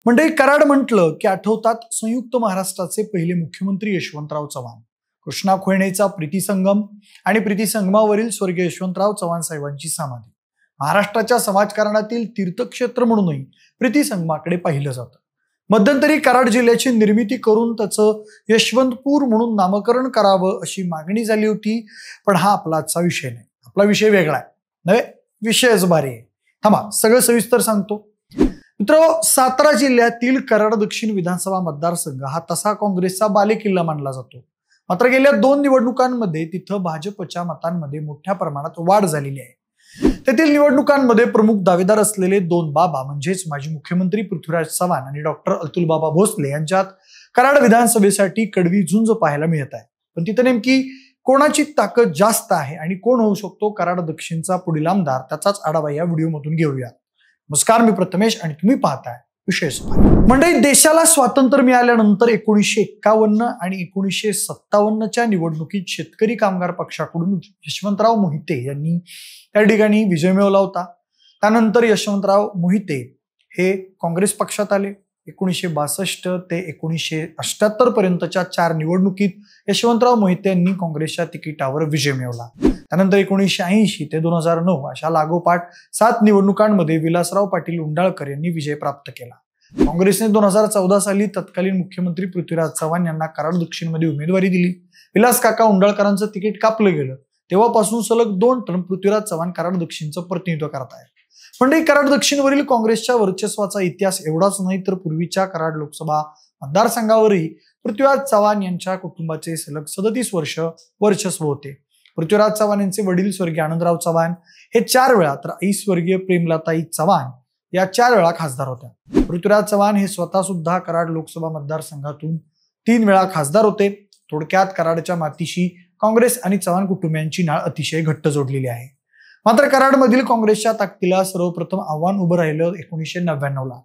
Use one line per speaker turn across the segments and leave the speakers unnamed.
म्हणजे कराड म्हटलं की आठवतात संयुक्त महाराष्ट्राचे पहिले मुख्यमंत्री यशवंतराव चव्हाण, कृष्णा खोयणेचा प्रीतिसंगम आणि प्रीतिसंगमावरील स्वर्गीय यशवंतराव चव्हाण साहेबांची समाधी. महाराष्ट्राच्या समाजकारणातील तीर्थक्षेत्र म्हणूनही प्रीतिसंगमाकडे पाहिलं जातं. मध्यंतरी कराड जिल्ह्याची निर्मिती करून त्याचं यशवंतपूर म्हणून नामकरण करावं अशी मागणी झाली होती. पण हा आपला आजचा विषय नाही. आपला विषय वेगळा आहे. नव्हे, विषयच भारी आहे. थांबा, सगळं सविस्तर सांगतो. मित्रांनो, सातारा जिल्ह्यातील कराड दक्षिण विधानसभा मतदारसंघ हा तसा काँग्रेसचा बालेकिल्ला मानला जातो. मात्र गेल्या 2 निवडणुकांमध्ये तिथं भाजपच्या मतांमध्ये मोठ्या प्रमाणात वाढ झालेली आहे. तेथील निवडणुकांमध्ये प्रमुख दावेदार असलेले 2 बाबा म्हणजेच माजी मुख्यमंत्री पृथ्वीराज चव्हाण आणि डॉक्टर अतुलबाबा भोसले यांच्यात कराड विधानसभेसाठी कडवी झुंज पाहायला मिळत आहे. पण तिथे नेमकी कोणाची ताकद जास्त आहे आणि कोण होऊ शकतो कराड दक्षिणचा पुढील आमदार, त्याचाच आढावा या व्हिडिओमधून घेऊया. नमस्कार, मी प्रथमेश आणि तुम्ही पाहताय विषय समाधी. मंडळी, देशाला स्वातंत्र्य मिळाल्यानंतर 1951 आणि 1957च्या निवडणुकीत शेतकरी कामगार पक्षाकडून यशवंतराव मोहिते यांनी त्या ठिकाणी विजय मिळवला होता. त्यानंतर यशवंतराव मोहिते हे काँग्रेस पक्षात आले. 1962 ते 1978 पर्यंतच्या 4 निवडणुकीत यशवंतराव मोहिते यांनी काँग्रेसच्या तिकिटावर विजय मिळवला. त्यानंतर 1980 ते 2009 अशा लागोपाठ 7 निवडणुकांमध्ये विलासराव पाटील उंडाळकर यांनी विजय प्राप्त केला. काँग्रेसने 2014 साली तत्कालीन मुख्यमंत्री पृथ्वीराज चव्हाण यांना कराड दक्षिणमध्ये उमेदवारी दिली. विलास काका उंडाळकरांचं तिकीट कापलं गेलं. तेव्हापासून सलग 2 टर्म पृथ्वीराज चव्हाण कराड दक्षिणचं प्रतिनिधित्व करत आहेत. म्हणजे कराड दक्षिणवरील काँग्रेसच्या वर्चस्वाचा इतिहास एवढाच नाही, तर पूर्वीच्या कराड लोकसभा मतदारसंघावरही पृथ्वीराज चव्हाण यांच्या कुटुंबाचे सलग 37 वर्ष वर्चस्व होते. पृथ्वीराज चव्हाण यांचे वडील स्वर्गीय आनंदराव चव्हाण हे 4 वेळा, तर आई स्वर्गीय प्रेमलताई चव्हाण या 4 वेळा खासदार होत्या. पृथ्वीराज चव्हाण हे स्वतः सुद्धा कराड लोकसभा मतदारसंघातून 3 वेळा खासदार होते. थोडक्यात कराडच्या मातीशी काँग्रेस आणि चव्हाण कुटुंबियांची नाळ अतिशय घट्ट जोडलेली आहे. मात्र कराडमधील काँग्रेसच्या ताकदीला सर्वप्रथम आव्हान उभं राहिलं 1999ला.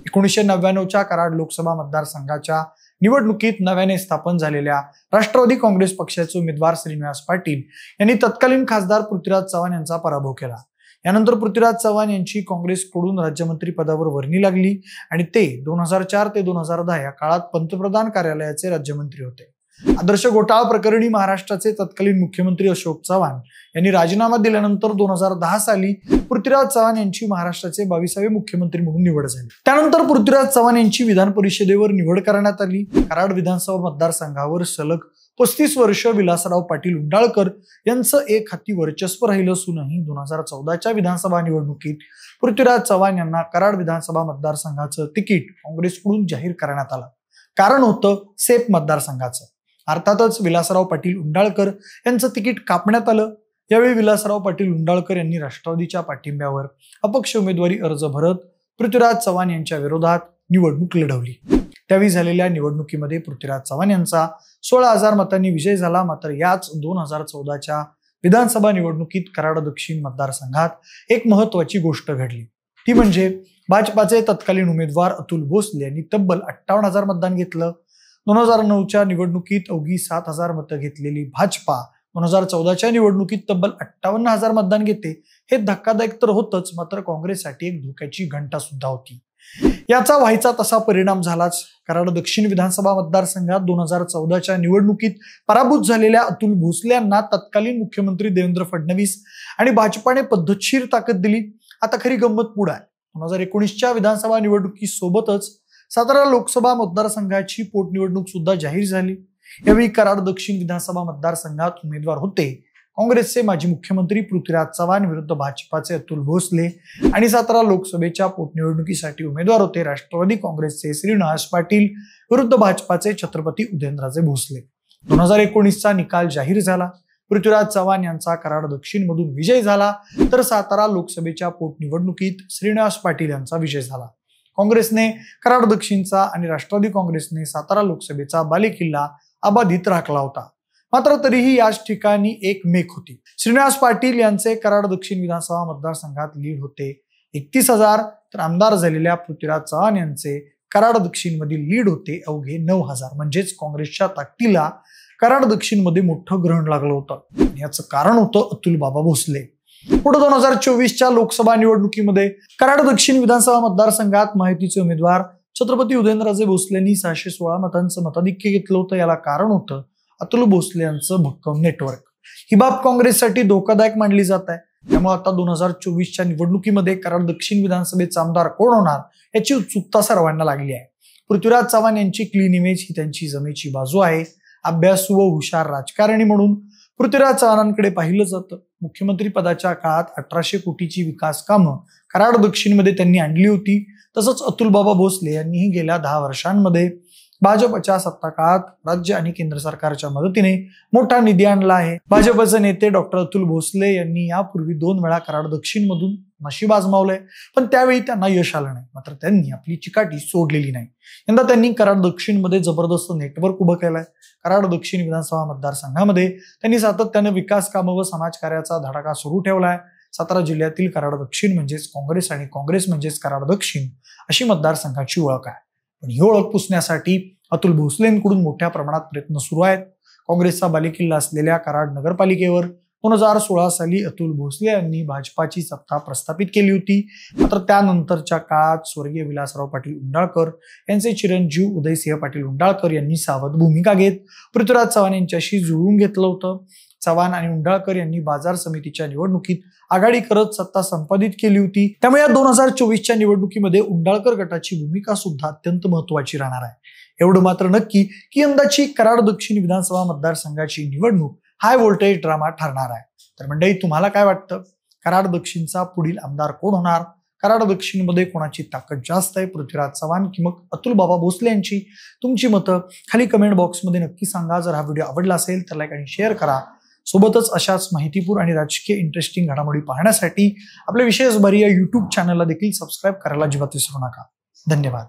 1999च्या कराड लोकसभा मतदारसंघाच्या निवडणुकीत नव्याने स्थापन झालेल्या राष्ट्रवादी काँग्रेस पक्षाचे उमेदवार श्रीनिवास पाटील यांनी तत्कालीन खासदार पृथ्वीराज चव्हाण यांचा पराभव केला. यानंतर पृथ्वीराज चव्हाण यांची काँग्रेसकडून राज्यमंत्री पदावर वर्णी लागली आणि ते 2004 ते 2010 या काळात पंतप्रधान कार्यालयाचे राज्यमंत्री होते. आदर्श घोटाळा प्रकरणी महाराष्ट्राचे तत्कालीन मुख्यमंत्री अशोक चव्हाण यांनी राजीनामा दिल्यानंतर 2010 साली पृथ्वीराज चव्हाण यांची महाराष्ट्राचे 22वे मुख्यमंत्री म्हणून निवड झाली. त्यानंतर पृथ्वीराज चव्हाण यांची विधान परिषदेवर निवड करण्यात आली. कराड विधानसभा मतदारसंघावर सलग 35 वर्ष विलासराव पाटील उंडाळकर यांचं एक हाती वर्चस्व राहिलं असूनही 2014च्या विधानसभा निवडणुकीत पृथ्वीराज चव्हाण यांना कराड विधानसभा मतदारसंघाचं तिकीट काँग्रेसकडून जाहीर करण्यात आलं. कारण होतं सेफ मतदारसंघाचं. अर्थातच विलासराव पाटील उंडाळकर यांचं तिकीट कापण्यात आलं. यावेळी विलासराव पाटील उंडाळकर यांनी राष्ट्रवादीच्या पाठिंब्यावर अपक्ष उमेदवारी अर्ज भरत पृथ्वीराज चव्हाण यांच्या विरोधात निवडणूक लढवली. त्यावेळी झालेल्या निवडणुकीमध्ये पृथ्वीराज चव्हाण यांचा 16,000 मतांनी विजय झाला. मात्र याच 2014च्या विधानसभा निवडणुकीत कराड दक्षिण मतदारसंघात एक महत्वाची गोष्ट घडली. ती म्हणजे भाजपाचे तत्कालीन उमेदवार अतुल भोसले यांनी तब्बल 58,000 मतदान घेतलं. 2009च्या निवडणुकीत अवघी 7,000 मतं घेतलेली भाजपा 2014च्या निवडणुकीत तब्बल 58,000 मतदान घेते. हे धक्कादायक तर होतच, मात्र काँग्रेससाठी एक धोक्याची घंटा सुद्धा होती. याचा व्हायचा तसा परिणाम झालाच. कराड दक्षिण विधानसभा मतदारसंघात 2014च्या निवडणुकीत पराभूत झालेल्या अतुल भोसले यांना तत्कालीन मुख्यमंत्री देवेंद्र फडणवीस आणि भाजपाने पद्धतशीर ताकद दिली. आता खरी गंमत पुढे आहे. 2019च्या विधानसभा निवडणुकीसोबतच सातारा लोकसभा मतदारसंघाची पोटनिवडणूक सुद्धा जाहीर झाली. यावेळी कराड दक्षिण विधानसभा मतदारसंघात उमेदवार होते काँग्रेसचे माजी मुख्यमंत्री पृथ्वीराज चव्हाण विरुद्ध भाजपाचे अतुल भोसले आणि सातारा लोकसभेच्या पोटनिवडणुकीसाठी उमेदवार होते राष्ट्रवादी काँग्रेसचे श्रीनिवास पाटील विरुद्ध भाजपाचे छत्रपती उदयनराजे भोसले. 2019चा निकाल जाहीर झाला. पृथ्वीराज चव्हाण यांचा कराड दक्षिण मधून विजय झाला, तर सातारा लोकसभेच्या पोटनिवडणुकीत श्रीनिवास पाटील यांचा विजय झाला. काँग्रेसने कराड दक्षिणचा आणि राष्ट्रवादी काँग्रेसने सातारा लोकसभेचा बालेकिल्ला अबाधित राखला होता. मात्र तरीही याच ठिकाणी एक मेख होती. श्रीनिवास पाटील यांचे कराड दक्षिण विधानसभा मतदारसंघात लीड होते 31,000, तर आमदार झालेल्या पृथ्वीराज चव्हाण यांचे कराड दक्षिण मधील लीड होते अवघे 9,000. म्हणजेच काँग्रेसच्या ताकदीला कराड दक्षिण मध्ये मोठं ग्रहण लागलं होतं. याचं कारण होतं अतुल बाबा भोसले. पुढे 2024च्या लोकसभा निवडणुकीमध्ये कराड दक्षिण विधानसभा मतदारसंघात माहितीचे उमेदवार छत्रपती उदयनराजे भोसलेंनी 616 मतांचं मताधिक्य घेतलं होतं. याला कारण होतं अतुल भोसले यांचं भक्कम नेटवर्क. ही बाब काँग्रेससाठी धोकादायक मानली जात आहे. त्यामुळे आता 2024च्या निवडणुकीमध्ये कराड दक्षिण विधानसभेचा आमदार कोण होणार याची उत्सुकता सर्वांना लागली आहे. पृथ्वीराज चव्हाण यांची क्लीन इमेज ही त्यांची जमेची बाजू आहे. अभ्यासू व हुशार राजकारणी म्हणून पृथ्वीराज चव्हाणांकडे पाहिलं जातं. मुख्यमंत्री पदाच्या काळात 1800 कोटीची विकास कामं कराड दक्षिणमध्ये त्यांनी आणली होती. तसंच अतुलबाबा भोसले यांनीही गेल्या 10 वर्षांमध्ये भाजपच्या सत्ता काळात राज्य आणि केंद्र सरकारच्या मदतीने मोठा निधी आणला आहे. भाजपचे नेते डॉक्टर अतुल भोसले यांनी यापूर्वी 2 वेळा कराड दक्षिण मधून नशीब आजमावलंय, पण त्यावेळी त्यांना यश आलं नाही. मात्र त्यांनी आपली चिकाटी सोडलेली नाही. यंदा त्यांनी कराड दक्षिण मध्ये जबरदस्त नेटवर्क उभं केलंय. कराड दक्षिण विधानसभा मतदारसंघामध्ये त्यांनी सातत्याने विकास कामं व समाजकार्याचा धडाका सुरू ठेवलाय. सातारा जिल्ह्यातील कराड दक्षिण म्हणजेच काँग्रेस आणि काँग्रेस म्हणजेच कराड दक्षिण अशी मतदारसंघाची ओळख आहे. पण ही ओळख पुसण्यासाठी अतुल भोसलेंकडून मोठ्या प्रमाणात प्रयत्न सुरू आहेत. काँग्रेसचा बालेकिल्ला असलेल्या कराड नगरपालिकेवर 2016 साली अतुल भोसले यांनी भाजपाची सत्ता प्रस्थापित केली होती. मात्र त्यानंतरच्या काळात स्वर्गीय विलासराव पाटील उंडाळकर यांचे चिरंजीव उदयसिंह पाटील उंडाळकर यांनी सावध भूमिका घेत पृथ्वीराज चव्हाण यांच्याशी जुळवून घेतलं होतं. चव्हाण आणि उंडाळकर यांनी बाजार समितीच्या निवडणुकीत आघाडी करत सत्ता संपादित केली होती. त्यामुळे या 2024च्या निवडणुकीमध्ये उंडाळकर गटाची भूमिका सुद्धा अत्यंत महत्वाची राहणार आहे. एवढं मात्र नक्की की यंदाची कराड दक्षिण विधानसभा मतदारसंघाची निवडणूक हाय व्होल्टेज ड्रामा ठरणार आहे. तर मंडळी, तुम्हाला काय वाटतं? कराड दक्षिणचा पुढील आमदार कोण होणार? कराड दक्षिण मध्ये कोणाची ताकद जास्त आहे, पृथ्वीराज चव्हाण की मग अतुल बाबा भोसले यांची? तुमची मतं खाली कमेंट बॉक्समध्ये नक्की सांगा. जर हा व्हिडिओ आवडला असेल तर लाईक आणि शेअर करा. सोबतच अशाच माहितीपूर्ण आणि राजकीय इंटरेस्टिंग घडामोडी पाहण्यासाठी आपल्या विशेष बारी या YouTube चॅनलला देखील सबस्क्राईब करायला अजिबात विसरू नका. धन्यवाद.